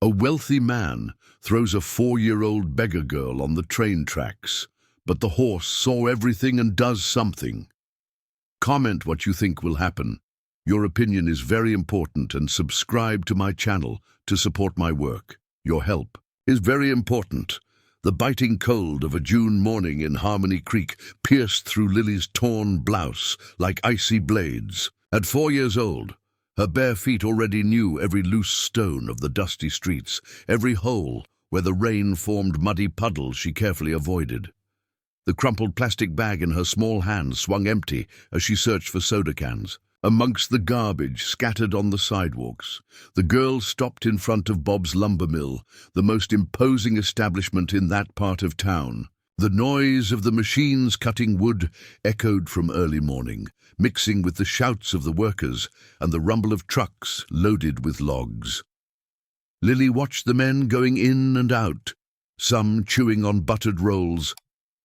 A wealthy man throws a 4-year-old beggar girl on the train tracks, but the horse saw everything and does something. Comment what you think will happen. Your opinion is very important, and subscribe to my channel to support my work. Your help is very important. The biting cold of a June morning in Harmony Creek pierced through Lily's torn blouse like icy blades. At 4 years old, her bare feet already knew every loose stone of the dusty streets, every hole where the rain formed muddy puddles she carefully avoided. The crumpled plastic bag in her small hand swung empty as she searched for soda cans. Amongst the garbage scattered on the sidewalks, the girl stopped in front of Bob's lumber mill, the most imposing establishment in that part of town. The noise of the machines cutting wood echoed from early morning, mixing with the shouts of the workers and the rumble of trucks loaded with logs. Lily watched the men going in and out, some chewing on buttered rolls,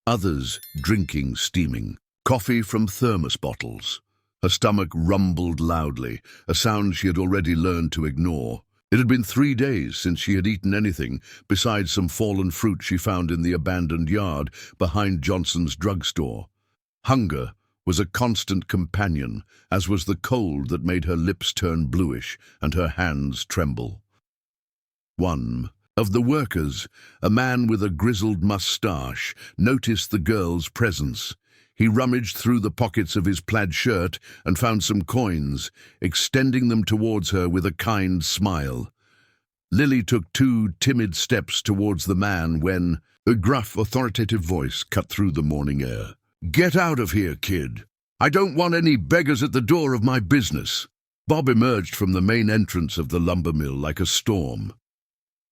others drinking steaming coffee from thermos bottles. Her stomach rumbled loudly, a sound she had already learned to ignore. It had been 3 days since she had eaten anything besides some fallen fruit she found in the abandoned yard behind Johnson's drugstore. Hunger was a constant companion, as was the cold that made her lips turn bluish and her hands tremble. One of the workers, a man with a grizzled mustache, noticed the girl's presence. He rummaged through the pockets of his plaid shirt and found some coins, extending them towards her with a kind smile. Lily took 2 timid steps towards the man when a gruff, authoritative voice cut through the morning air. "Get out of here, kid. I don't want any beggars at the door of my business." Bob emerged from the main entrance of the lumber mill like a storm.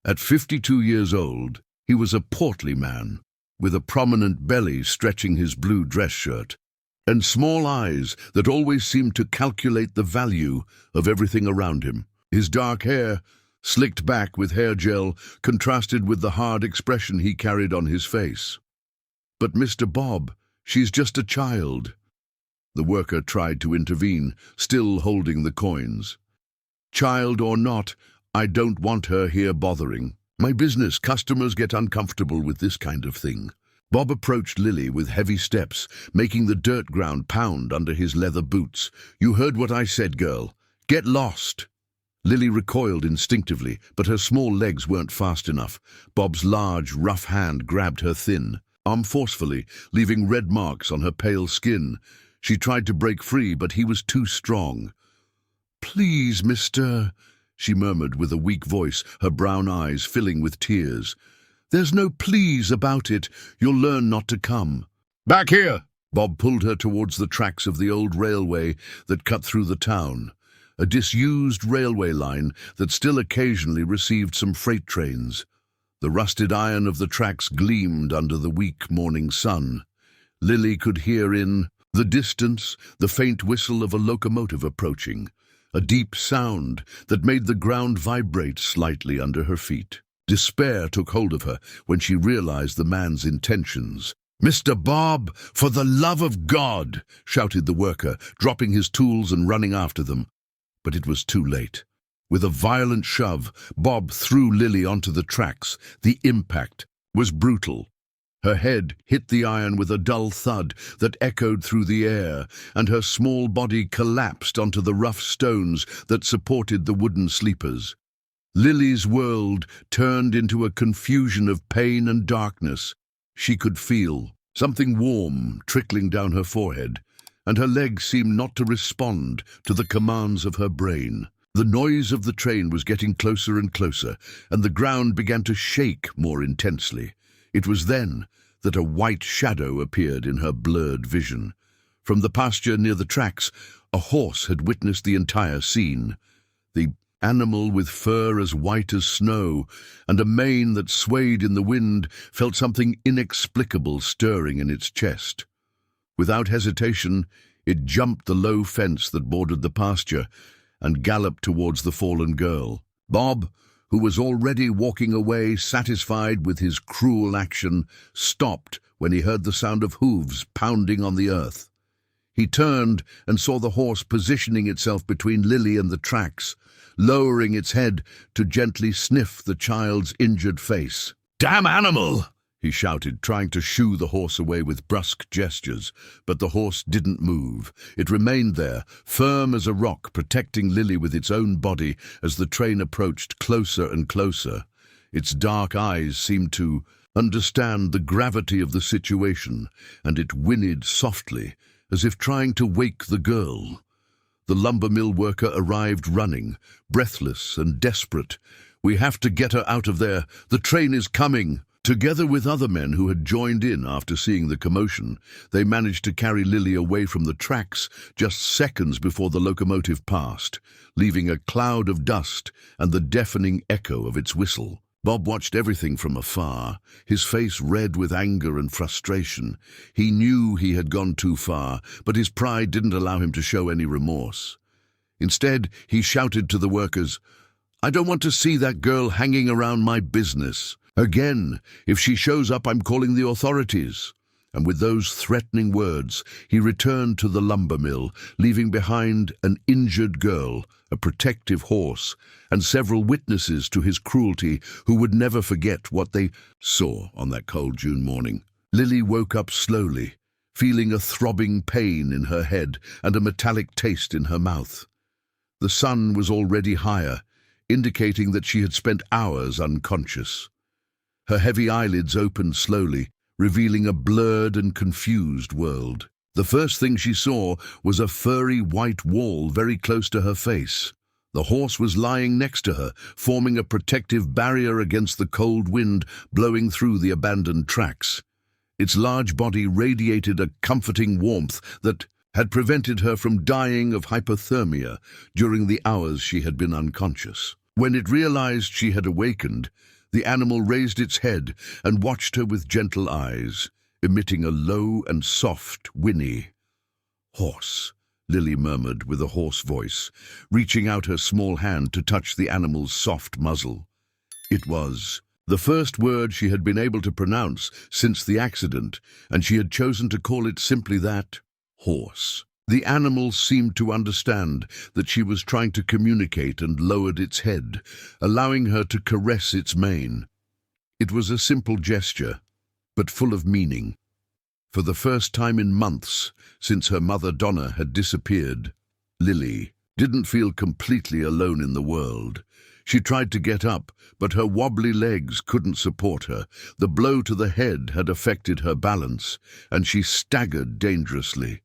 At 52 years old, he was a portly man, with a prominent belly stretching his blue dress shirt, and small eyes that always seemed to calculate the value of everything around him. His dark hair, slicked back with hair gel, contrasted with the hard expression he carried on his face. "But Mr. Bob, she's just a child." The worker tried to intervene, still holding the coins. "Child or not, I don't want her here bothering my business. Customers get uncomfortable with this kind of thing." Bob approached Lily with heavy steps, making the dirt ground pound under his leather boots. "You heard what I said, girl. Get lost." Lily recoiled instinctively, but her small legs weren't fast enough. Bob's large, rough hand grabbed her thin arm forcefully, leaving red marks on her pale skin. She tried to break free, but he was too strong. "Please, mister," she murmured with a weak voice, her brown eyes filling with tears. "There's no please about it. You'll learn not to come." "Back here!" Bob pulled her towards the tracks of the old railway that cut through the town, a disused railway line that still occasionally received some freight trains. The rusted iron of the tracks gleamed under the weak morning sun. Lily could hear in the distance the faint whistle of a locomotive approaching, a deep sound that made the ground vibrate slightly under her feet. Despair took hold of her when she realized the man's intentions. "Mr. Bob, for the love of God!" shouted the worker, dropping his tools and running after them. But it was too late. With a violent shove, Bob threw Lily onto the tracks. The impact was brutal. Her head hit the iron with a dull thud that echoed through the air, and her small body collapsed onto the rough stones that supported the wooden sleepers. Lily's world turned into a confusion of pain and darkness. She could feel something warm trickling down her forehead, and her legs seemed not to respond to the commands of her brain. The noise of the train was getting closer and closer, and the ground began to shake more intensely. It was then that a white shadow appeared in her blurred vision. From the pasture near the tracks, a horse had witnessed the entire scene. The animal, with fur as white as snow and a mane that swayed in the wind, felt something inexplicable stirring in its chest. Without hesitation, it jumped the low fence that bordered the pasture and galloped towards the fallen girl. Bob, who was already walking away, satisfied with his cruel action, stopped when he heard the sound of hooves pounding on the earth. He turned and saw the horse positioning itself between Lily and the tracks, lowering its head to gently sniff the child's injured face. "Damn animal!" he shouted, trying to shoo the horse away with brusque gestures, but the horse didn't move. It remained there, firm as a rock, protecting Lily with its own body as the train approached closer and closer. Its dark eyes seemed to understand the gravity of the situation, and it whinnied softly, as if trying to wake the girl. The lumber mill worker arrived running, breathless and desperate. "We have to get her out of there. The train is coming." Together with other men who had joined in after seeing the commotion, they managed to carry Lily away from the tracks just seconds before the locomotive passed, leaving a cloud of dust and the deafening echo of its whistle. Bob watched everything from afar, his face red with anger and frustration. He knew he had gone too far, but his pride didn't allow him to show any remorse. Instead, he shouted to the workers, "I don't want to see that girl hanging around my business. Again, if she shows up, I'm calling the authorities." And with those threatening words, he returned to the lumber mill, leaving behind an injured girl, a protective horse, and several witnesses to his cruelty who would never forget what they saw on that cold June morning. Lily woke up slowly, feeling a throbbing pain in her head and a metallic taste in her mouth. The sun was already higher, indicating that she had spent hours unconscious. Her heavy eyelids opened slowly, revealing a blurred and confused world. The first thing she saw was a furry white wall very close to her face. The horse was lying next to her, forming a protective barrier against the cold wind blowing through the abandoned tracks. Its large body radiated a comforting warmth that had prevented her from dying of hypothermia during the hours she had been unconscious. When it realized she had awakened, the animal raised its head and watched her with gentle eyes, emitting a low and soft whinny. "Horse," Lily murmured with a hoarse voice, reaching out her small hand to touch the animal's soft muzzle. It was the first word she had been able to pronounce since the accident, and she had chosen to call it simply that, horse. The animal seemed to understand that she was trying to communicate and lowered its head, allowing her to caress its mane. It was a simple gesture, but full of meaning. For the first time in months, since her mother Donna had disappeared, Lily didn't feel completely alone in the world. She tried to get up, but her wobbly legs couldn't support her. The blow to the head had affected her balance, and she staggered dangerously.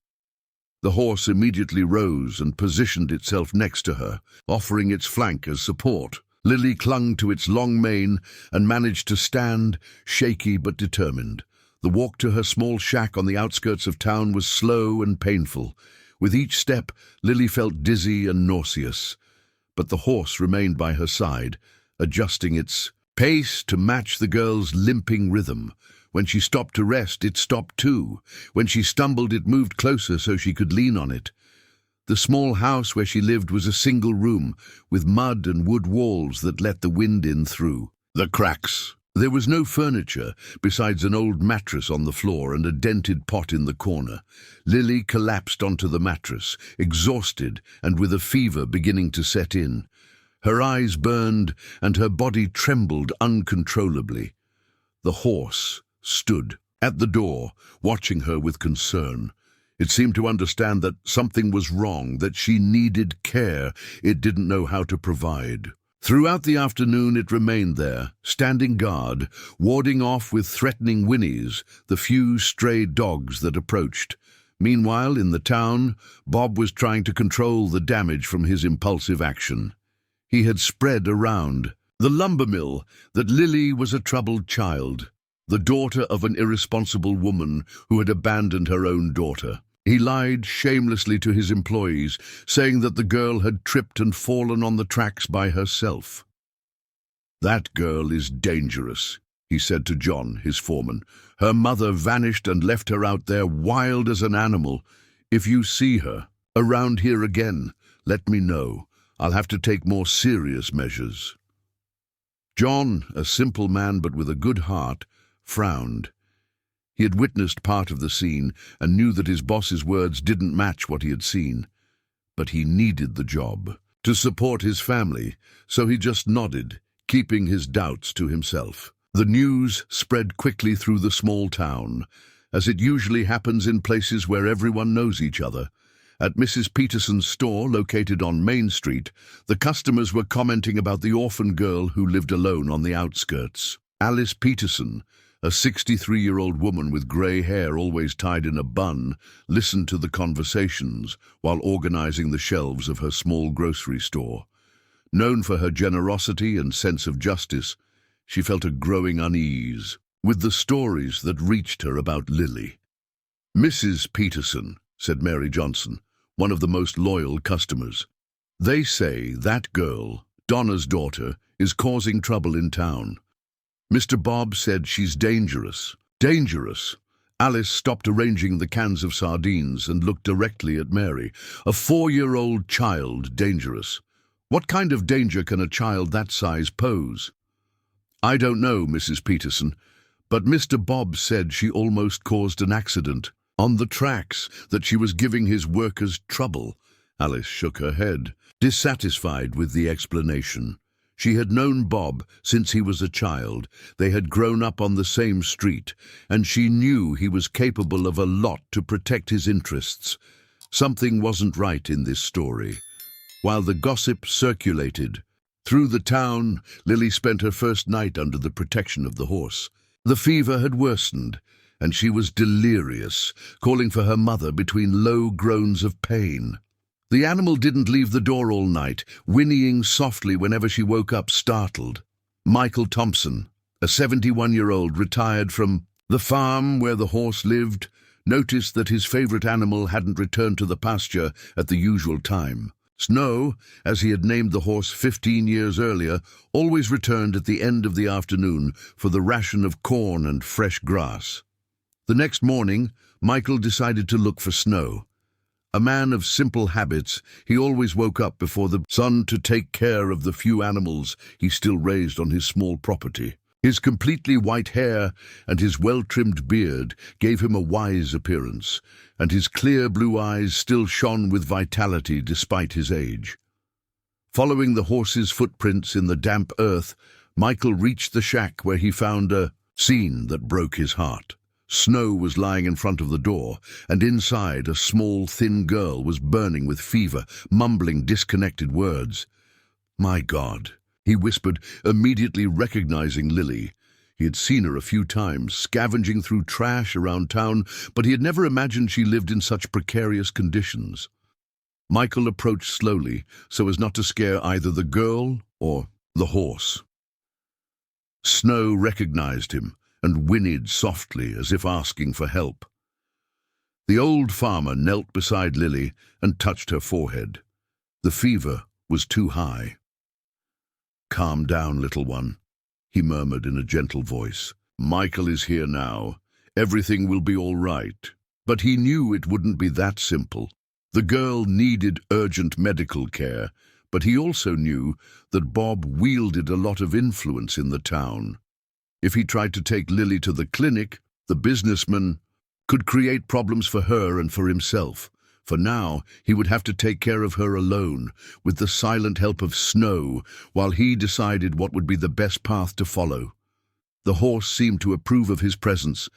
The horse immediately rose and positioned itself next to her, offering its flank as support. Lily clung to its long mane and managed to stand, shaky but determined. The walk to her small shack on the outskirts of town was slow and painful. With each step, Lily felt dizzy and nauseous, but the horse remained by her side, adjusting its pace to match the girl's limping rhythm. When she stopped to rest, it stopped too. When she stumbled, it moved closer so she could lean on it. The small house where she lived was a single room, with mud and wood walls that let the wind in through the cracks. There was no furniture, besides an old mattress on the floor and a dented pot in the corner. Lily collapsed onto the mattress, exhausted and with a fever beginning to set in. Her eyes burned and her body trembled uncontrollably. The horse stood at the door, watching her with concern. It seemed to understand that something was wrong, that she needed care it didn't know how to provide. Throughout the afternoon it remained there, standing guard, warding off with threatening whinnies the few stray dogs that approached. Meanwhile, in the town, Bob was trying to control the damage from his impulsive action. He had spread around the lumber mill that Lily was a troubled child, the daughter of an irresponsible woman who had abandoned her own daughter. He lied shamelessly to his employees, saying that the girl had tripped and fallen on the tracks by herself. "That girl is dangerous," he said to John, his foreman. "Her mother vanished and left her out there wild as an animal. If you see her around here again, let me know. I'll have to take more serious measures." John, a simple man but with a good heart, frowned. He had witnessed part of the scene and knew that his boss's words didn't match what he had seen. But he needed the job to support his family, so he just nodded, keeping his doubts to himself. The news spread quickly through the small town, as it usually happens in places where everyone knows each other. At Mrs. Peterson's store, located on Main Street, the customers were commenting about the orphan girl who lived alone on the outskirts. Alice Peterson, a 63-year-old woman with grey hair always tied in a bun, listened to the conversations while organizing the shelves of her small grocery store. Known for her generosity and sense of justice, she felt a growing unease with the stories that reached her about Lily. "Mrs. Peterson," said Mary Johnson, one of the most loyal customers. "They say that girl, Donna's daughter, is causing trouble in town. Mr. Bob said she's dangerous." "Dangerous?" Alice stopped arranging the cans of sardines and looked directly at Mary. "A 4-year-old child dangerous? What kind of danger can a child that size pose?" "I don't know, Mrs. Peterson, but Mr. Bob said she almost caused an accident on the tracks, that she was giving his workers trouble." Alice shook her head, dissatisfied with the explanation. She had known Bob since he was a child. They had grown up on the same street, and she knew he was capable of a lot to protect his interests. Something wasn't right in this story. While the gossip circulated through the town, Lily spent her first night under the protection of the horse. The fever had worsened, and she was delirious, calling for her mother between low groans of pain. The animal didn't leave the door all night, whinnying softly whenever she woke up startled. Michael Thompson, a 71-year-old retired from the farm where the horse lived, noticed that his favorite animal hadn't returned to the pasture at the usual time. Snow, as he had named the horse 15 years earlier, always returned at the end of the afternoon for the ration of corn and fresh grass. The next morning, Michael decided to look for Snow. A man of simple habits, he always woke up before the sun to take care of the few animals he still raised on his small property. His completely white hair and his well-trimmed beard gave him a wise appearance, and his clear blue eyes still shone with vitality despite his age. Following the horse's footprints in the damp earth, Michael reached the shack where he found a scene that broke his heart. Snow was lying in front of the door, and inside a small, thin girl was burning with fever, mumbling disconnected words. "My God," he whispered, immediately recognizing Lily. He had seen her a few times, scavenging through trash around town, but he had never imagined she lived in such precarious conditions. Michael approached slowly, so as not to scare either the girl or the horse. Snow recognized him and whinnied softly as if asking for help. The old farmer knelt beside Lily and touched her forehead. The fever was too high. "Calm down, little one," he murmured in a gentle voice. "Michael is here now. Everything will be all right." But he knew it wouldn't be that simple. The girl needed urgent medical care, but he also knew that Bob wielded a lot of influence in the town. If he tried to take Lily to the clinic, the businessman could create problems for her and for himself. For now, he would have to take care of her alone, with the silent help of Snow, while he decided what would be the best path to follow. The horse seemed to approve of his presence,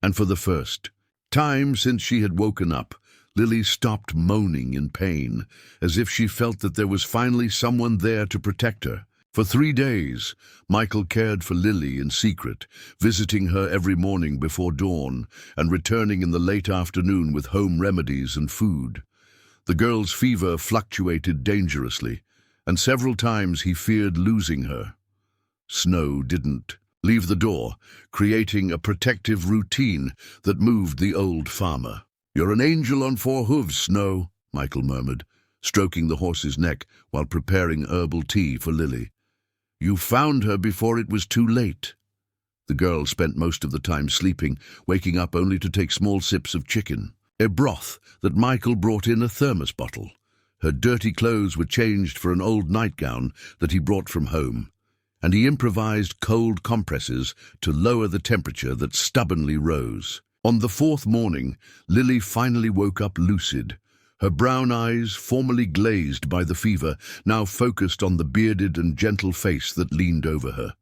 and for the first time since she had woken up, Lily stopped moaning in pain, as if she felt that there was finally someone there to protect her. For 3 days, Michael cared for Lily in secret, visiting her every morning before dawn and returning in the late afternoon with home remedies and food. The girl's fever fluctuated dangerously, and several times he feared losing her. Snow didn't leave the door, creating a protective routine that moved the old farmer. "You're an angel on 4 hooves, Snow," Michael murmured, stroking the horse's neck while preparing herbal tea for Lily. "You found her before it was too late." The girl spent most of the time sleeping, waking up only to take small sips of chicken, a broth that Michael brought in a thermos bottle. Her dirty clothes were changed for an old nightgown that he brought from home. and he improvised cold compresses to lower the temperature that stubbornly rose. On the fourth morning, Lily finally woke up lucid, her brown eyes, formerly glazed by the fever, now focused on the bearded and gentle face that leaned over her.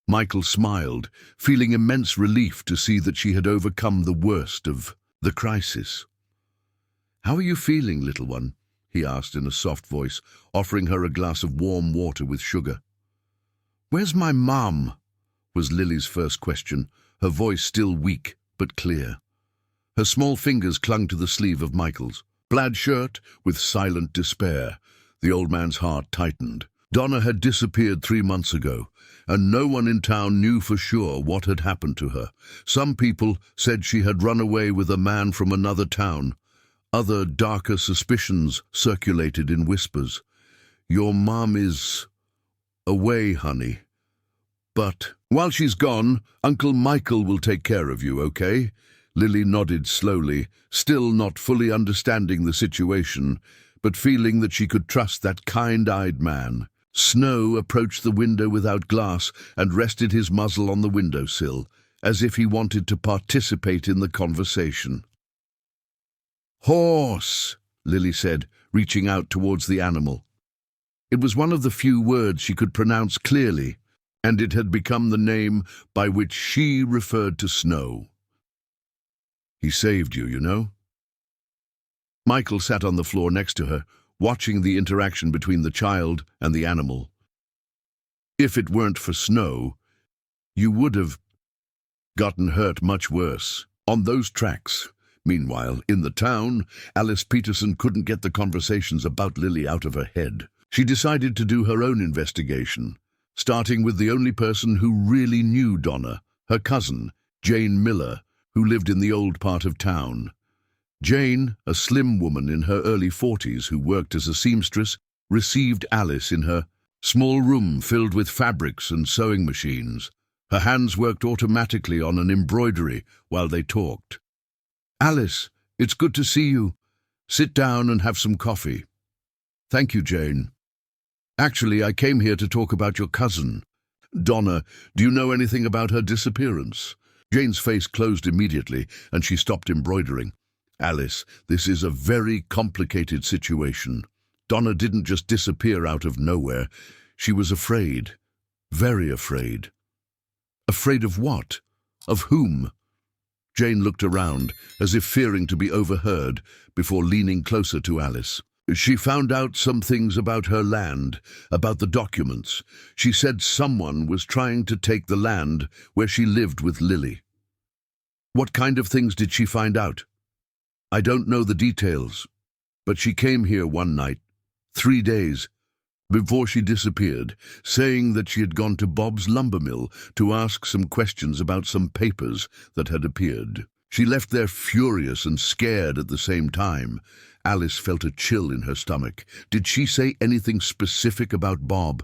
Michael smiled, feeling immense relief to see that she had overcome the worst of the crisis. "How are you feeling, little one?" he asked in a soft voice, offering her a glass of warm water with sugar. "Where's my mum?" was Lily's first question, her voice still weak but clear. Her small fingers clung to the sleeve of Michael's plaid shirt with silent despair. The old man's heart tightened. Donna had disappeared 3 months ago, and no one in town knew for sure what had happened to her. Some people said she had run away with a man from another town. Other darker suspicions circulated in whispers. "Your mom is away, honey. But while she's gone, Uncle Michael will take care of you, okay?" Lily nodded slowly, still not fully understanding the situation, but feeling that she could trust that kind-eyed man. Snow approached the window without glass and rested his muzzle on the windowsill, as if he wanted to participate in the conversation. "Horse," Lily said, reaching out towards the animal. It was one of the few words she could pronounce clearly, and it had become the name by which she referred to Snow. "He saved you, you know?" Michael sat on the floor next to her, watching the interaction between the child and the animal. "If it weren't for Snow, you would have gotten hurt much worse." On those tracks. Meanwhile, in the town, Alice Peterson couldn't get the conversations about Lily out of her head. She decided to do her own investigation, starting with the only person who really knew Donna, her cousin, Jane Miller, who lived in the old part of town. Jane, a slim woman in her early 40s who worked as a seamstress, received Alice in her small room filled with fabrics and sewing machines. Her hands worked automatically on an embroidery while they talked. "Alice, it's good to see you. Sit down and have some coffee." "Thank you, Jane. Actually, I came here to talk about your cousin. Donna, do you know anything about her disappearance?" Jane's face closed immediately, and she stopped embroidering. "Alice, this is a very complicated situation. Donna didn't just disappear out of nowhere. She was afraid. Very afraid." "Afraid of what? Of whom?" Jane looked around, as if fearing to be overheard, before leaning closer to Alice. "She found out some things about her land, about the documents. She said someone was trying to take the land where she lived with Lily." "What kind of things did she find out?" "I don't know the details, but she came here one night, 3 days, before she disappeared, saying that she had gone to Bob's lumber mill to ask some questions about some papers that had appeared. She left there furious and scared at the same time." Alice felt a chill in her stomach. "Did she say anything specific about Bob?"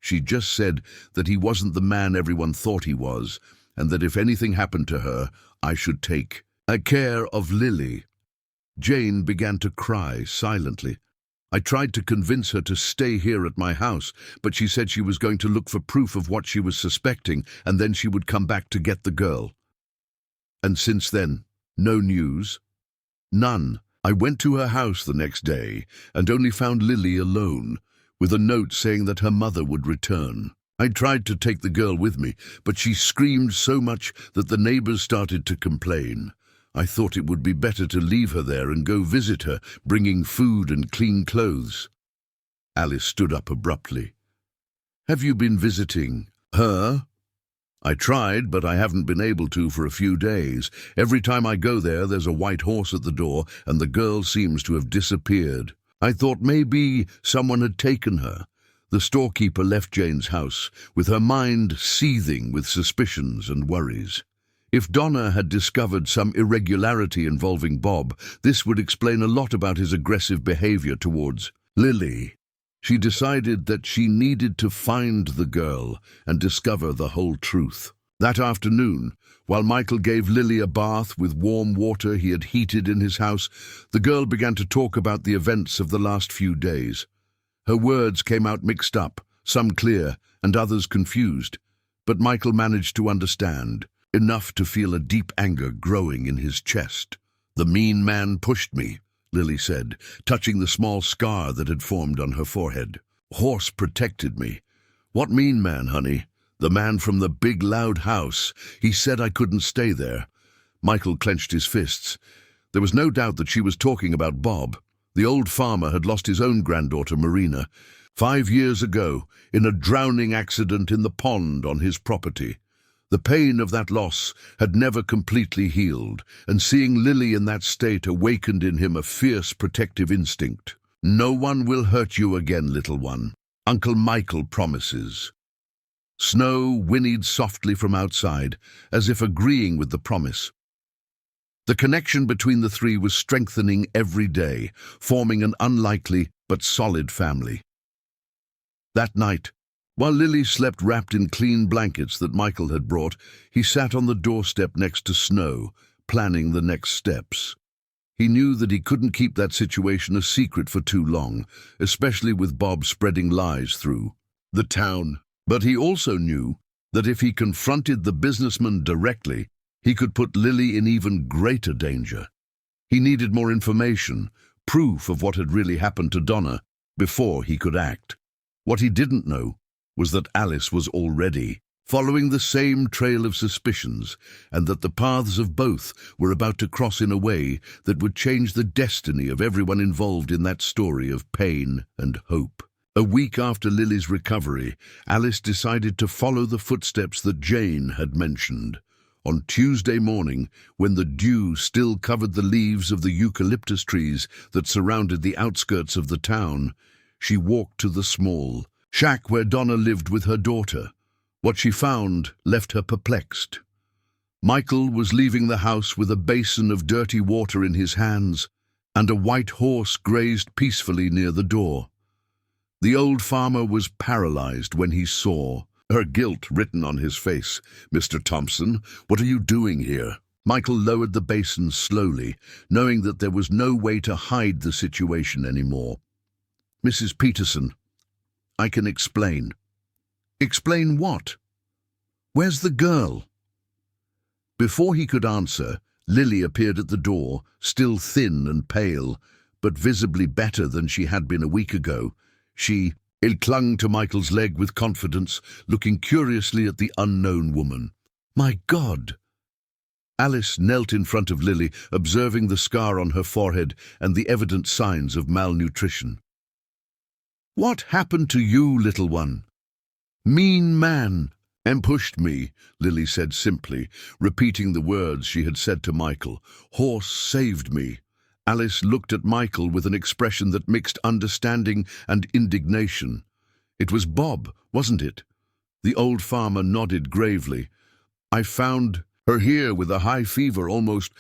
"She just said that he wasn't the man everyone thought he was, and that if anything happened to her, I should take care of Lily." Jane began to cry silently. "I tried to convince her to stay here at my house, but she said she was going to look for proof of what she was suspecting, and then she would come back to get the girl." "And since then, no news?" "None. I went to her house the next day and only found Lily alone, with a note saying that her mother would return. I tried to take the girl with me, but she screamed so much that the neighbors started to complain. I thought it would be better to leave her there and go visit her, bringing food and clean clothes." Alice stood up abruptly. "Have you been visiting her?" "I tried, but I haven't been able to for a few days. Every time I go there, there's a white horse at the door, and the girl seems to have disappeared. I thought maybe someone had taken her." The storekeeper left Jane's house, with her mind seething with suspicions and worries. If Donna had discovered some irregularity involving Bob, this would explain a lot about his aggressive behavior towards Lily. She decided that she needed to find the girl and discover the whole truth. That afternoon, while Michael gave Lily a bath with warm water he had heated in his house, the girl began to talk about the events of the last few days. Her words came out mixed up, some clear and others confused, but Michael managed to understand, enough to feel a deep anger growing in his chest. "The mean man pushed me," Lily said, touching the small scar that had formed on her forehead. "Horse protected me." "What mean man, honey?" "The man from the big loud house. He said I couldn't stay there." Michael clenched his fists. There was no doubt that she was talking about Bob. The old farmer had lost his own granddaughter, Marina, 5 years ago, in a drowning accident in the pond on his property. The pain of that loss had never completely healed, and seeing Lily in that state awakened in him a fierce protective instinct. "No one will hurt you again, little one. Uncle Michael promises." Snow whinnied softly from outside, as if agreeing with the promise. The connection between the three was strengthening every day, forming an unlikely but solid family. That night, while Lily slept wrapped in clean blankets that Michael had brought, he sat on the doorstep next to Snow, planning the next steps. He knew that he couldn't keep that situation a secret for too long, especially with Bob spreading lies through the town. But he also knew that if he confronted the businessman directly, he could put Lily in even greater danger. He needed more information, proof of what had really happened to Donna, before he could act. What he didn't know was that Alice was already following the same trail of suspicions, and that the paths of both were about to cross in a way that would change the destiny of everyone involved in that story of pain and hope. A week after Lily's recovery, Alice decided to follow the footsteps that Jane had mentioned. On Tuesday morning, when the dew still covered the leaves of the eucalyptus trees that surrounded the outskirts of the town, she walked to the small shack where Donna lived with her daughter. What she found left her perplexed. Michael was leaving the house with a basin of dirty water in his hands, and a white horse grazed peacefully near the door. The old farmer was paralyzed when he saw her guilt written on his face. "Mr. Thompson, what are you doing here?" Michael lowered the basin slowly, knowing that there was no way to hide the situation anymore. "Mrs. Peterson, I can explain." "Explain what? Where's the girl?" Before he could answer, Lily appeared at the door, still thin and pale, but visibly better than she had been a week ago. She clung to Michael's leg with confidence, looking curiously at the unknown woman. "My God!" Alice knelt in front of Lily, observing the scar on her forehead and the evident signs of malnutrition. "What happened to you, little one?" "Mean man pushed me," Lily said simply, repeating the words she had said to Michael. "Horse saved me." Alice looked at Michael with an expression that mixed understanding and indignation. "It was Bob, wasn't it?" The old farmer nodded gravely. "I found her here with a high fever, almost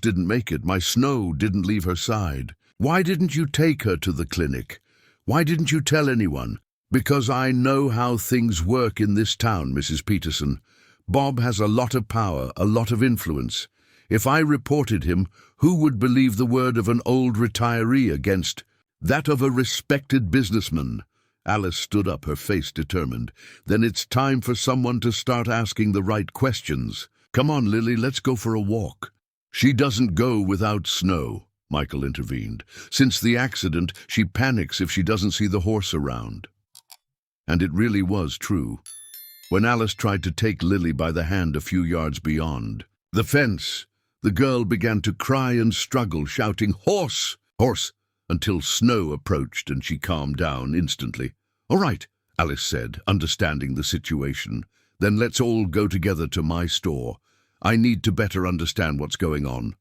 didn't make it. My Snow didn't leave her side." "Why didn't you take her to the clinic? Why didn't you tell anyone?" "Because I know how things work in this town, Mrs. Peterson. Bob has a lot of power, a lot of influence. If I reported him, who would believe the word of an old retiree against that of a respected businessman?" Alice stood up, her face determined. "Then it's time for someone to start asking the right questions. Come on, Lily, let's go for a walk." "She doesn't go without Snow," Michael intervened. "Since the accident, she panics if she doesn't see the horse around." And it really was true. When Alice tried to take Lily by the hand a few yards beyond the fence, the girl began to cry and struggle, shouting, "Horse! Horse!" until Snow approached and she calmed down instantly. "All right," Alice said, understanding the situation. "Then let's all go together to my store. I need to better understand what's going on."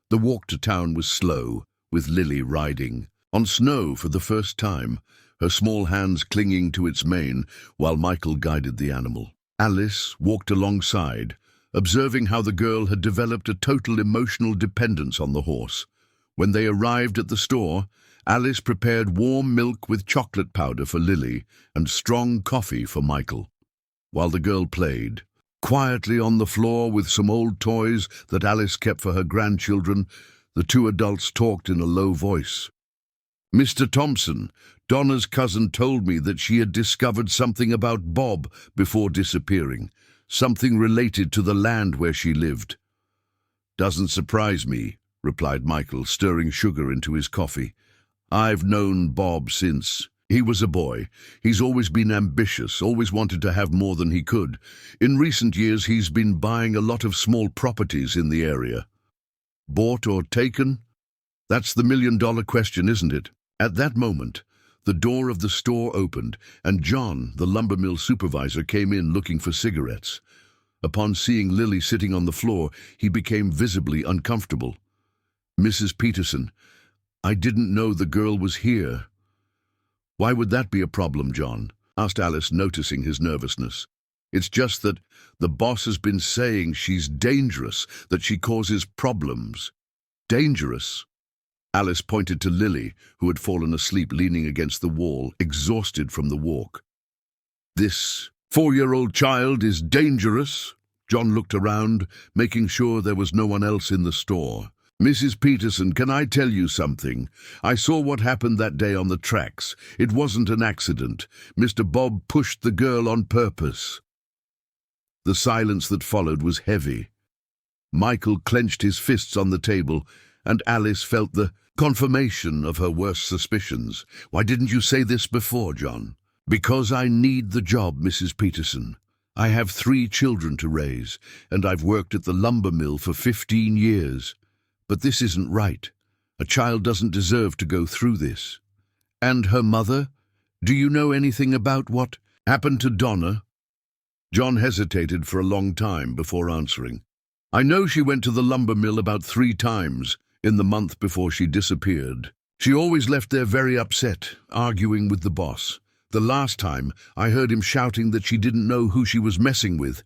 The walk to town was slow, with Lily riding on Snow for the first time, her small hands clinging to its mane while Michael guided the animal. Alice walked alongside, observing how the girl had developed a total emotional dependence on the horse. When they arrived at the store, Alice prepared warm milk with chocolate powder for Lily and strong coffee for Michael, while the girl played quietly on the floor with some old toys that Alice kept for her grandchildren. The two adults talked in a low voice. "Mr. Thompson, Donna's cousin told me that she had discovered something about Bob before disappearing, something related to the land where she lived. Doesn't surprise me, replied Michael, stirring sugar into his coffee. I've known Bob since he was a boy. He's always been ambitious, always wanted to have more than he could. In recent years, he's been buying a lot of small properties in the area. Bought or taken? That's the million-dollar question, isn't it? At that moment, the door of the store opened, and John, the lumber mill supervisor, came in looking for cigarettes. Upon seeing Lily sitting on the floor, he became visibly uncomfortable. Mrs. Peterson, I didn't know the girl was here. Why would that be a problem, John? Asked Alice, noticing his nervousness. It's just that the boss has been saying she's dangerous, that she causes problems. Dangerous? Alice pointed to Lily, who had fallen asleep leaning against the wall, exhausted from the walk. This 4-year-old child is dangerous? John looked around, making sure there was no one else in the store. Mrs. Peterson, can I tell you something? I saw what happened that day on the tracks. It wasn't an accident. Mr. Bob pushed the girl on purpose. The silence that followed was heavy. Michael clenched his fists on the table, and Alice felt the confirmation of her worst suspicions. Why didn't you say this before, John? Because I need the job, Mrs. Peterson. I have 3 children to raise, and I've worked at the lumber mill for 15 years. But this isn't right. A child doesn't deserve to go through this. And her mother? Do you know anything about what happened to Donna? John hesitated for a long time before answering. I know she went to the lumber mill about 3 times in the month before she disappeared. She always left there very upset, arguing with the boss. The last time, I heard him shouting that she didn't know who she was messing with.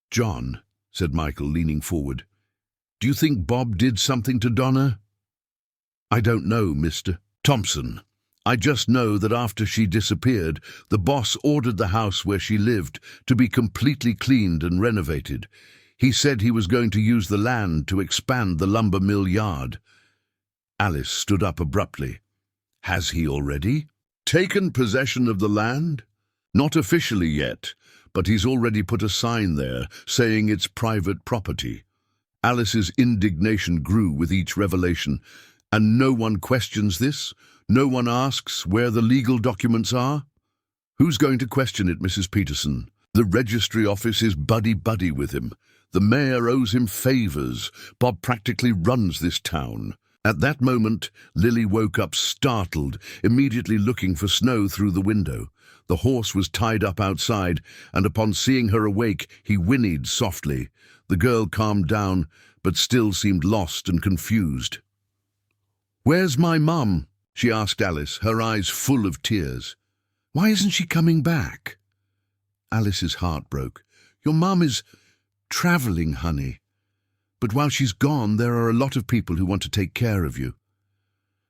John, said Michael, leaning forward, do you think Bob did something to Donna? I don't know, Mr. Thompson. I just know that after she disappeared, the boss ordered the house where she lived to be completely cleaned and renovated. He said he was going to use the land to expand the lumber mill yard. Alice stood up abruptly. Has he already taken possession of the land? Not officially yet, but he's already put a sign there saying it's private property. Alice's indignation grew with each revelation. And no one questions this? No one asks where the legal documents are? Who's going to question it, Mrs. Peterson? The registry office is buddy-buddy with him. The mayor owes him favors. Bob practically runs this town. At that moment, Lily woke up startled, immediately looking for Snow through the window. The horse was tied up outside, and upon seeing her awake, he whinnied softly. The girl calmed down, but still seemed lost and confused. Where's my mum? She asked Alice, her eyes full of tears. Why isn't she coming back? Alice's heart broke. Your mum is traveling, honey. But while she's gone, there are a lot of people who want to take care of you.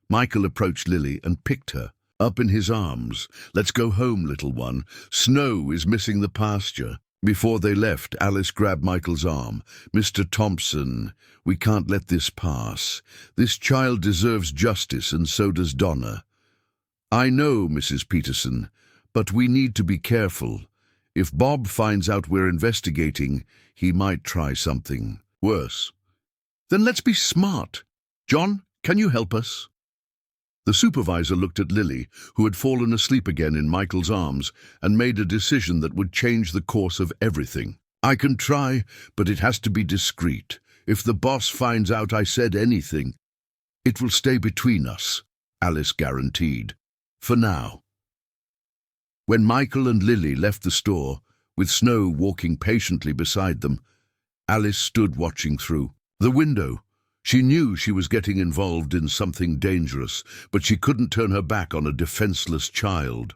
Michael approached Lily and picked her up in his arms. Let's go home, little one. Snow is missing the pasture. Before they left, Alice grabbed Michael's arm. Mr. Thompson, we can't let this pass. This child deserves justice, and so does Donna. I know, Mrs. Peterson, but we need to be careful. If Bob finds out we're investigating, he might try something worse. Then let's be smart. John, can you help us? The supervisor looked at Lily, who had fallen asleep again in Michael's arms, and made a decision that would change the course of everything. I can try, but it has to be discreet. If the boss finds out I said anything, it will stay between us, Alice guaranteed. For now. When Michael and Lily left the store, with Snow walking patiently beside them, Alice stood watching through the window. She knew she was getting involved in something dangerous, but she couldn't turn her back on a defenseless child.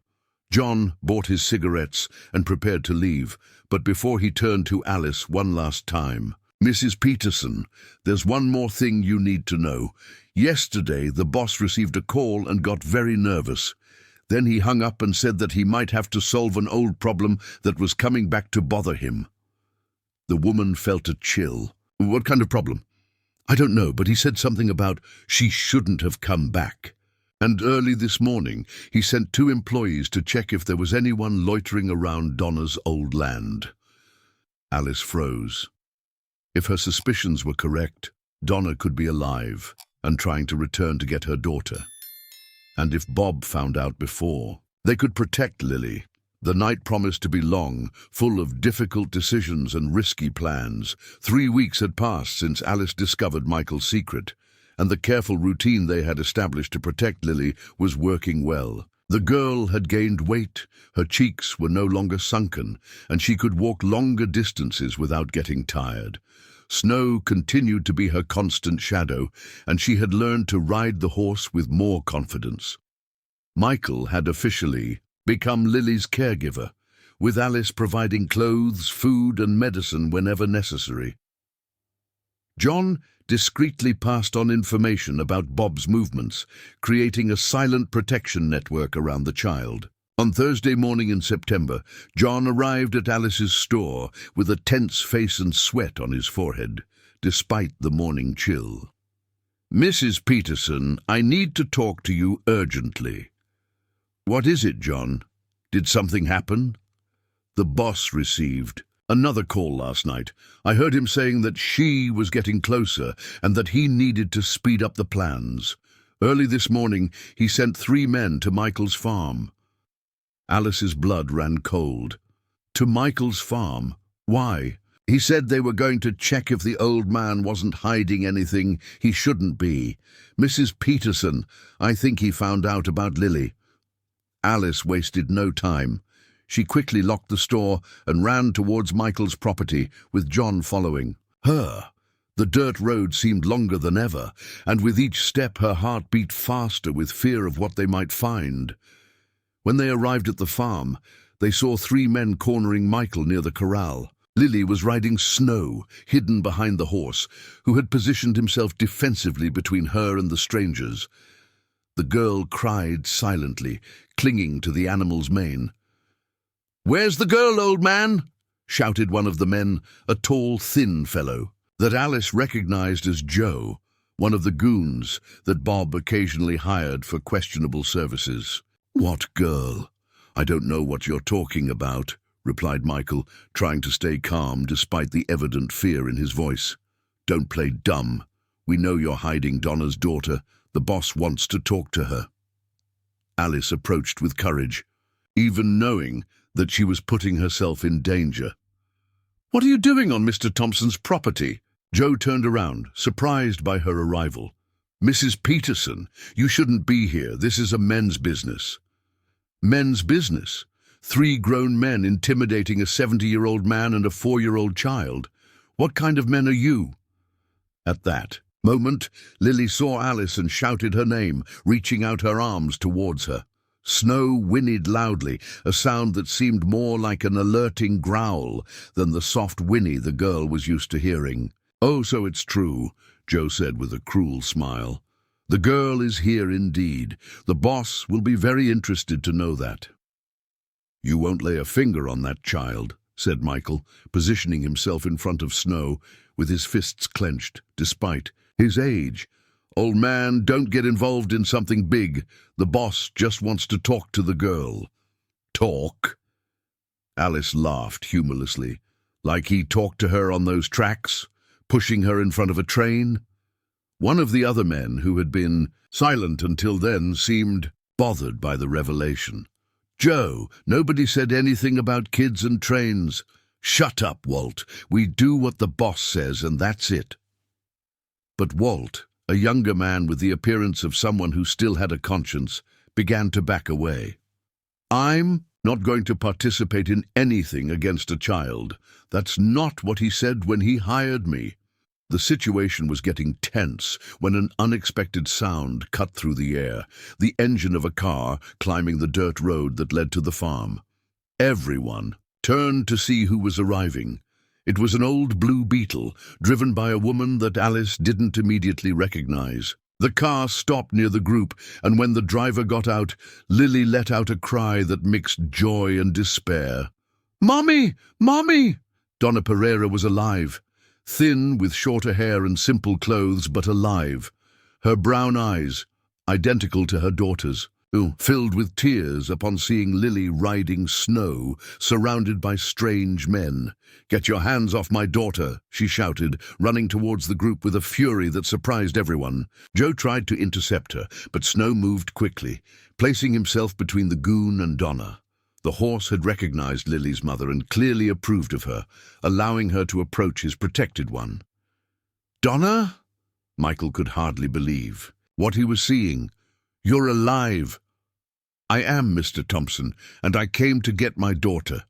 John bought his cigarettes and prepared to leave, but before he turned to Alice one last time. Mrs. Peterson, there's one more thing you need to know. Yesterday, the boss received a call and got very nervous. Then he hung up and said that he might have to solve an old problem that was coming back to bother him. The woman felt a chill. What kind of problem? I don't know, but he said something about she shouldn't have come back. And early this morning, he sent 2 employees to check if there was anyone loitering around Donna's old land. Alice froze. If her suspicions were correct, Donna could be alive and trying to return to get her daughter. And if Bob found out before, they could protect Lily. The night promised to be long, full of difficult decisions and risky plans. 3 weeks had passed since Alice discovered Michael's secret, and the careful routine they had established to protect Lily was working well. The girl had gained weight, her cheeks were no longer sunken, and she could walk longer distances without getting tired. Snow continued to be her constant shadow, and she had learned to ride the horse with more confidence. Michael had officially become Lily's caregiver, with Alice providing clothes, food, and medicine whenever necessary. John discreetly passed on information about Bob's movements, creating a silent protection network around the child. On Thursday morning in September, John arrived at Alice's store with a tense face and sweat on his forehead, despite the morning chill. "Mrs. Peterson, I need to talk to you urgently." "What is it, John? Did something happen?" "The boss received another call last night. I heard him saying that she was getting closer and that he needed to speed up the plans. Early this morning, he sent 3 men to Michael's farm." Alice's blood ran cold. "To Michael's farm? Why?" "He said they were going to check if the old man wasn't hiding anything he shouldn't be. Mrs. Peterson, I think he found out about Lily." Alice wasted no time. She quickly locked the store and ran towards Michael's property, with John following her. The dirt road seemed longer than ever, and with each step her heart beat faster with fear of what they might find. When they arrived at the farm, they saw 3 men cornering Michael near the corral. Lily was riding Snow, hidden behind the horse, who had positioned himself defensively between her and the strangers. The girl cried silently, clinging to the animal's mane. "Where's the girl, old man?" shouted one of the men, a tall, thin fellow that Alice recognized as Joe, one of the goons that Bob occasionally hired for questionable services. "What girl? I don't know what you're talking about," replied Michael, trying to stay calm despite the evident fear in his voice. "Don't play dumb. We know you're hiding Donna's daughter. The boss wants to talk to her." Alice approached with courage, even knowing that she was putting herself in danger. "What are you doing on Mr. Thompson's property?" Joe turned around, surprised by her arrival. "Mrs. Peterson, you shouldn't be here. This is a men's business." "Men's business? 3 grown men intimidating a 70-year-old man and a 4-year-old child. What kind of men are you?" At that moment, Lily saw Alice and shouted her name, reaching out her arms towards her. Snow whinnied loudly, a sound that seemed more like an alerting growl than the soft whinny the girl was used to hearing. "Oh, so it's true," Joe said with a cruel smile. "The girl is here indeed. The boss will be very interested to know that." "You won't lay a finger on that child," said Michael, positioning himself in front of Snow, with his fists clenched, despite his age. "Old man, don't get involved in something big. The boss just wants to talk to the girl." "Talk?" Alice laughed humorlessly. "Like he talked to her on those tracks, pushing her in front of a train?" One of the other men, who had been silent until then, seemed bothered by the revelation. "Joe, nobody said anything about kids and trains." "Shut up, Walt. We do what the boss says, and that's it." But Walt, a younger man with the appearance of someone who still had a conscience, began to back away. "I'm not going to participate in anything against a child. That's not what he said when he hired me." The situation was getting tense when an unexpected sound cut through the air, the engine of a car climbing the dirt road that led to the farm. Everyone turned to see who was arriving. It was an old blue Beetle, driven by a woman that Alice didn't immediately recognize. The car stopped near the group, and when the driver got out, Lily let out a cry that mixed joy and despair. "Mommy! Mommy!" Donna Pereira was alive. Thin, with shorter hair and simple clothes, but alive. Her brown eyes, identical to her daughter's, who filled with tears upon seeing Lily riding snow, surrounded by strange men. "Get your hands off my daughter," she shouted, running towards the group with a fury that surprised everyone. Joe tried to intercept her, but Snow moved quickly, placing himself between the goon and Donna. The horse had recognized Lily's mother and clearly approved of her, allowing her to approach his protected one. "Donna?" Michael could hardly believe what he was seeing. "You're alive." "I am, Mr. Thompson, and I came to get my daughter."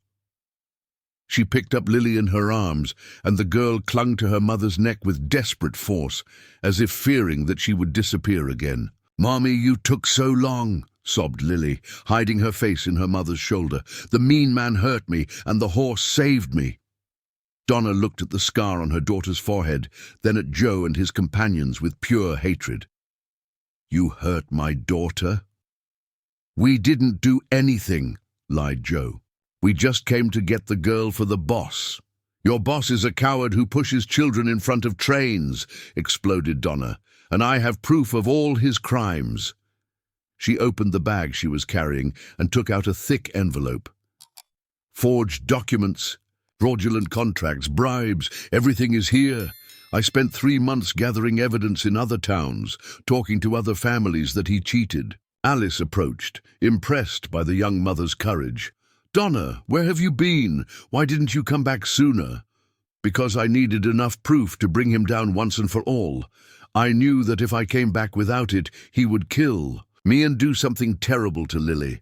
She picked up Lily in her arms, and the girl clung to her mother's neck with desperate force, as if fearing that she would disappear again. "Mommy, you took so long," sobbed Lily, hiding her face in her mother's shoulder. "The mean man hurt me, and the horse saved me." Donna looked at the scar on her daughter's forehead, then at Joe and his companions with pure hatred. "You hurt my daughter?" "We didn't do anything," lied Joe. "We just came to get the girl for the boss." "Your boss is a coward who pushes children in front of trains," exploded Donna, "and I have proof of all his crimes." She opened the bag she was carrying and took out a thick envelope. "Forged documents, fraudulent contracts, bribes, everything is here. I spent 3 months gathering evidence in other towns, talking to other families that he cheated." Alice approached, impressed by the young mother's courage. "Donna, where have you been? Why didn't you come back sooner?" "Because I needed enough proof to bring him down once and for all. I knew that if I came back without it, he would kill me and do something terrible to Lily."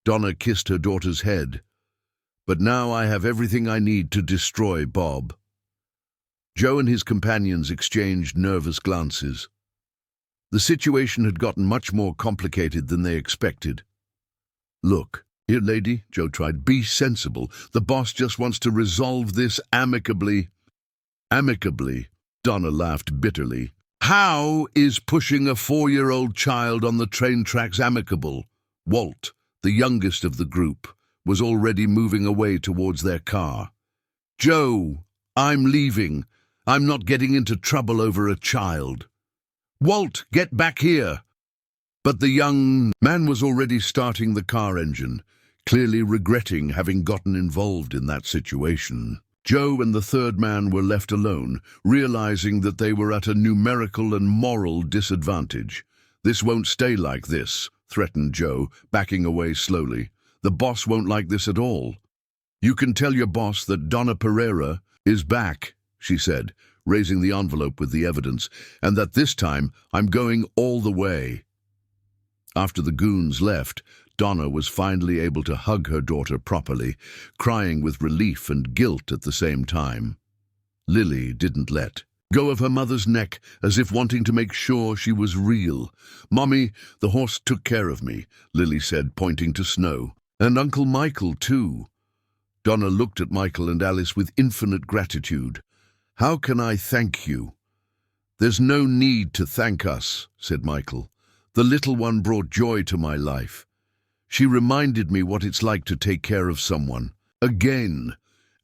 Donna kissed her daughter's head. "But now I have everything I need to destroy Bob." Joe and his companions exchanged nervous glances. The situation had gotten much more complicated than they expected. "Look, here, lady," Joe tried, "be sensible. The boss just wants to resolve this amicably." "Amicably?" Donna laughed bitterly. "How is pushing a 4-year-old child on the train tracks amicable?" Walt, the youngest of the group, was already moving away towards their car. "Joe, I'm leaving. I'm not getting into trouble over a child." "Walt, get back here!" But the young man was already starting the car engine, clearly regretting having gotten involved in that situation. Joe and the third man were left alone, realizing that they were at a numerical and moral disadvantage. "This won't stay like this," threatened Joe, backing away slowly. "The boss won't like this at all." "You can tell your boss that Donna Pereira is back," she said, raising the envelope with the evidence, "and that this time I'm going all the way." After the goons left, Donna was finally able to hug her daughter properly, crying with relief and guilt at the same time. Lily didn't let go of her mother's neck, as if wanting to make sure she was real. "Mommy, the horse took care of me," Lily said, pointing to Snow. "And Uncle Michael, too." Donna looked at Michael and Alice with infinite gratitude. "How can I thank you?" "There's no need to thank us," said Michael. "The little one brought joy to my life. She reminded me what it's like to take care of someone." "Again,"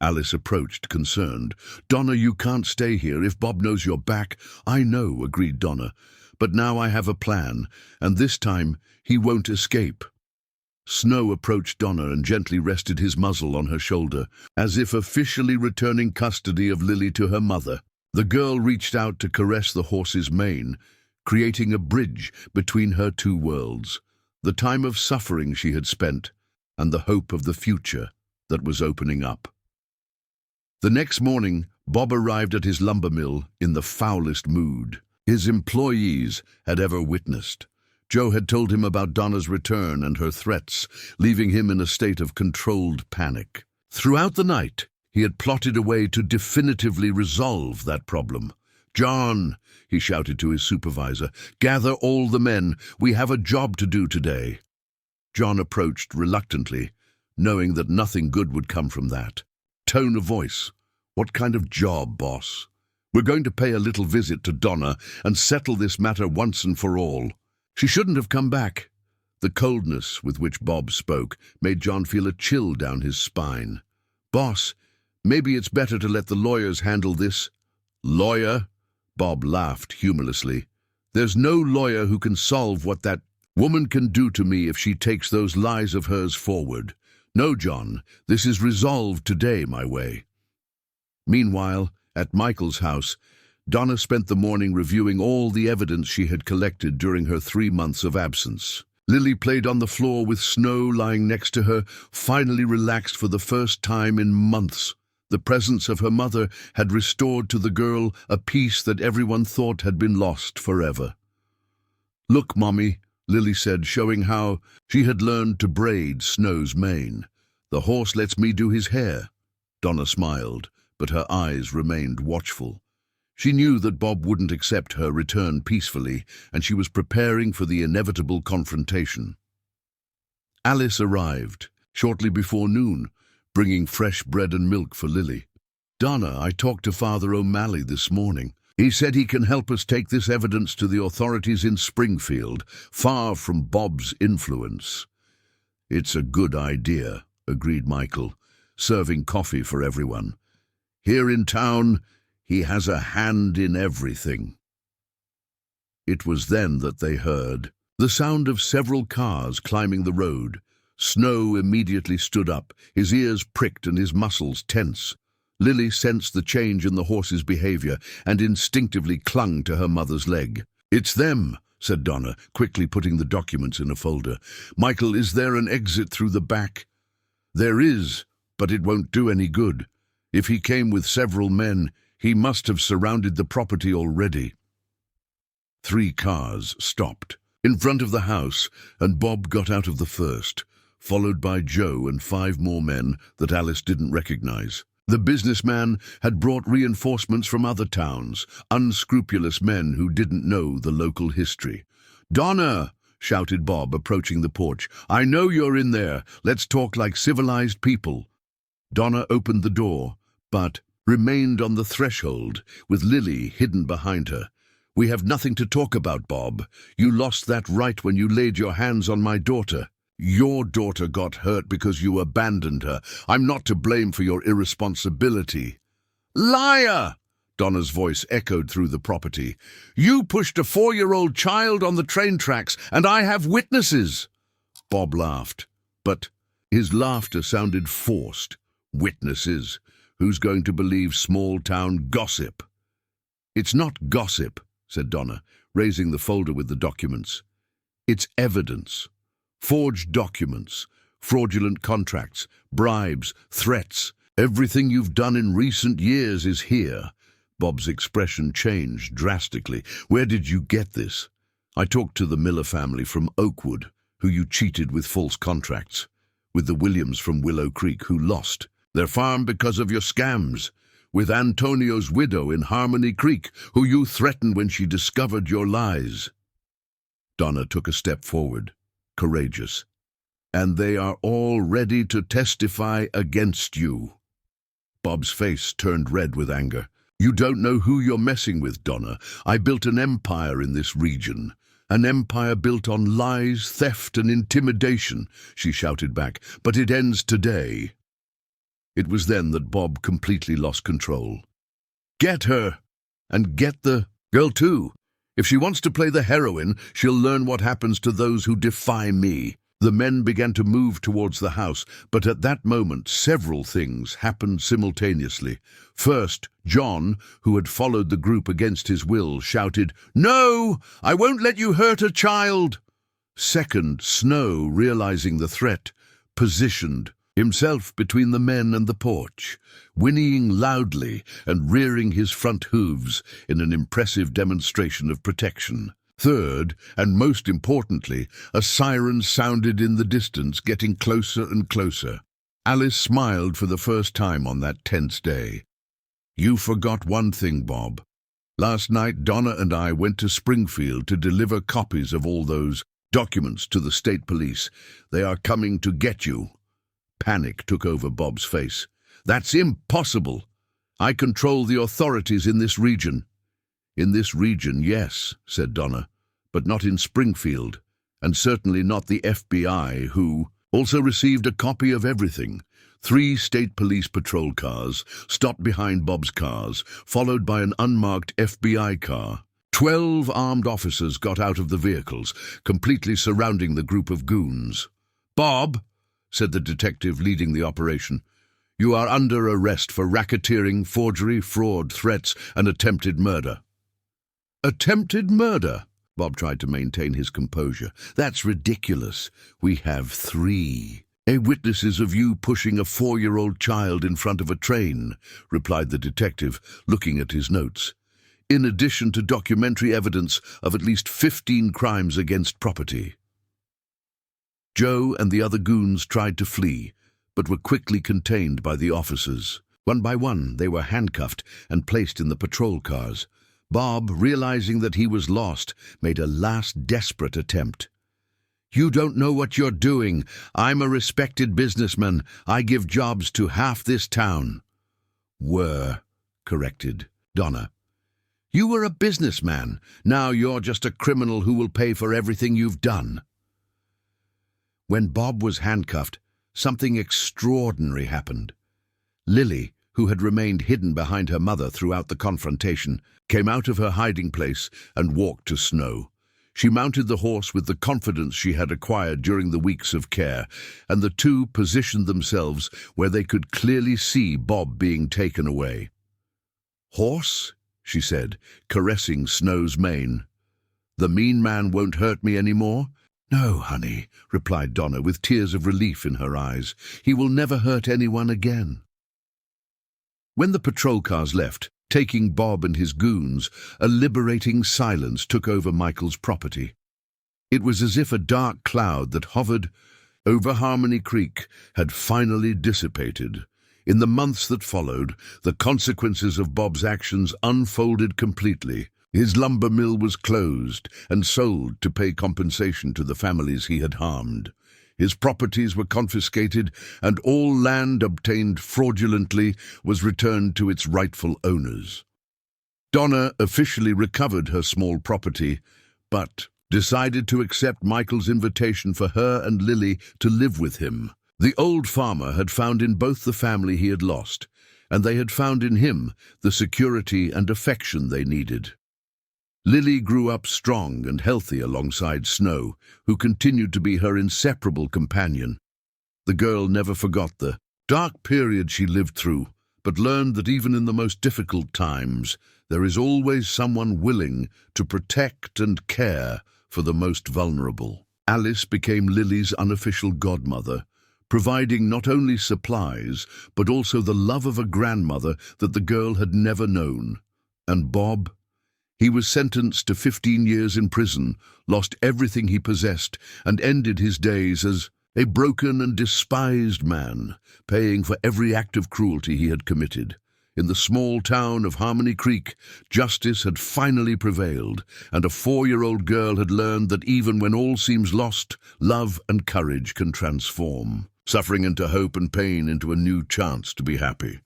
Alice approached, concerned. "Donna, you can't stay here if Bob knows you're back." "I know," agreed Donna, "but now I have a plan, and this time he won't escape." Snow approached Donna and gently rested his muzzle on her shoulder, as if officially returning custody of Lily to her mother. The girl reached out to caress the horse's mane, creating a bridge between her two worlds, the time of suffering she had spent and the hope of the future that was opening up. The next morning, Bob arrived at his lumber mill in the foulest mood his employees had ever witnessed. Joe had told him about Donna's return and her threats, leaving him in a state of controlled panic. Throughout the night, he had plotted a way to definitively resolve that problem. "John," he shouted to his supervisor, "gather all the men. We have a job to do today." John approached reluctantly, knowing that nothing good would come from that. Tone of voice. "What kind of job, boss?" "We're going to pay a little visit to Donna and settle this matter once and for all. She shouldn't have come back." The coldness with which Bob spoke made John feel a chill down his spine. "Boss, maybe it's better to let the lawyers handle this." "Lawyer?" Bob laughed humorlessly. There's no lawyer who can solve what that woman can do to me if she takes those lies of hers forward. No, John, this is resolved today my way." Meanwhile, at Michael's house, Donna spent the morning reviewing all the evidence she had collected during her 3 months of absence. Lily played on the floor with Snow lying next to her, finally relaxed for the first time in months. The presence of her mother had restored to the girl a peace that everyone thought had been lost forever. "Look, Mommy," Lily said, showing how she had learned to braid Snow's mane. "The horse lets me do his hair." Donna smiled, but her eyes remained watchful. She knew that Bob wouldn't accept her return peacefully, and she was preparing for the inevitable confrontation. Alice arrived shortly before noon, bringing fresh bread and milk for Lily. "Donna, I talked to Father O'Malley this morning. He said he can help us take this evidence to the authorities in Springfield, far from Bob's influence." "It's a good idea," agreed Michael, serving coffee for everyone. "Here in town, he has a hand in everything." It was then that they heard the sound of several cars climbing the road. Snow immediately stood up, his ears pricked and his muscles tense. Lily sensed the change in the horse's behavior and instinctively clung to her mother's leg. "It's them," said Donna, quickly putting the documents in a folder. "Michael, is there an exit through the back?" "There is, but it won't do any good. If he came with several men, he must have surrounded the property already." 3 cars stopped in front of the house, and Bob got out of the first, followed by Joe and 5 more men that Alice didn't recognize. The businessman had brought reinforcements from other towns, unscrupulous men who didn't know the local history. "Donna!" shouted Bob, approaching the porch. "I know you're in there. Let's talk like civilized people." Donna opened the door, but remained on the threshold, with Lily hidden behind her. "We have nothing to talk about, Bob. You lost that right when you laid your hands on my daughter. Your daughter got hurt because you abandoned her. I'm not to blame for your irresponsibility." "Liar!" Donna's voice echoed through the property. "You pushed a 4-year-old child on the train tracks, and I have witnesses." Bob laughed, but his laughter sounded forced. "Witnesses? Who's going to believe small-town gossip?" "It's not gossip," said Donna, raising the folder with the documents. "It's evidence. Forged documents, fraudulent contracts, bribes, threats. Everything you've done in recent years is here." Bob's expression changed drastically. "Where did you get this?" "I talked to the Miller family from Oakwood, who you cheated with false contracts. With the Williams from Willow Creek, who lost their farm because of your scams. With Antonio's widow in Harmony Creek, who you threatened when she discovered your lies." Donna took a step forward, courageous. "And they are all ready to testify against you." Bob's face turned red with anger. "You don't know who you're messing with, Donna. I built an empire in this region. An empire built on lies, theft, and intimidation," she shouted back. "But it ends today." It was then that Bob completely lost control. "Get her! And get the girl too. If she wants to play the heroine, she'll learn what happens to those who defy me." The men began to move towards the house, but at that moment several things happened simultaneously. First, John, who had followed the group against his will, shouted, "No! I won't let you hurt a child!" Second, Snow, realizing the threat, positioned himself between the men and the porch, whinnying loudly and rearing his front hooves in an impressive demonstration of protection. Third, and most importantly, a siren sounded in the distance, getting closer and closer. Alice smiled for the first time on that tense day. "You forgot one thing, Bob. Last night, Donna and I went to Springfield to deliver copies of all those documents to the state police. They are coming to get you." Panic took over Bob's face. "That's impossible. I control the authorities in this region." "In this region, yes," said Donna, "but not in Springfield, and certainly not the FBI, who also received a copy of everything." 3 state police patrol cars stopped behind Bob's cars, followed by an unmarked FBI car. 12 armed officers got out of the vehicles, completely surrounding the group of goons. "Bob," said the detective leading the operation, "you are under arrest for racketeering, forgery, fraud, threats, and attempted murder." "Attempted murder?" Bob tried to maintain his composure. "That's ridiculous. We have 3 witnesses of you pushing a 4-year-old child in front of a train," replied the detective, looking at his notes, "in addition to documentary evidence of at least 15 crimes against property." Joe and the other goons tried to flee, but were quickly contained by the officers. One by one, they were handcuffed and placed in the patrol cars. Bob, realizing that he was lost, made a last desperate attempt. "You don't know what you're doing. I'm a respected businessman. I give jobs to half this town." "Were," corrected Donna. "You were a businessman. Now you're just a criminal who will pay for everything you've done." When Bob was handcuffed, something extraordinary happened. Lily, who had remained hidden behind her mother throughout the confrontation, came out of her hiding place and walked to Snow. She mounted the horse with the confidence she had acquired during the weeks of care, and the two positioned themselves where they could clearly see Bob being taken away. "Horse?" she said, caressing Snow's mane. "The mean man won't hurt me any more?" "No, honey," replied Donna with tears of relief in her eyes. "He will never hurt anyone again." When the patrol cars left, taking Bob and his goons, a liberating silence took over Michael's property. It was as if a dark cloud that hovered over Harmony Creek had finally dissipated. In the months that followed, the consequences of Bob's actions unfolded completely. His lumber mill was closed and sold to pay compensation to the families he had harmed. His properties were confiscated, and all land obtained fraudulently was returned to its rightful owners. Donna officially recovered her small property, but decided to accept Michael's invitation for her and Lily to live with him. The old farmer had found in both the family he had lost, and they had found in him the security and affection they needed. Lily grew up strong and healthy alongside Snow, who continued to be her inseparable companion. The girl never forgot the dark period she lived through, but learned that even in the most difficult times, there is always someone willing to protect and care for the most vulnerable. Alice became Lily's unofficial godmother, providing not only supplies, but also the love of a grandmother that the girl had never known. And Bob? He was sentenced to 15 years in prison, lost everything he possessed, and ended his days as a broken and despised man, paying for every act of cruelty he had committed. In the small town of Harmony Creek, justice had finally prevailed, and a 4-year-old girl had learned that even when all seems lost, love and courage can transform suffering into hope and pain into a new chance to be happy.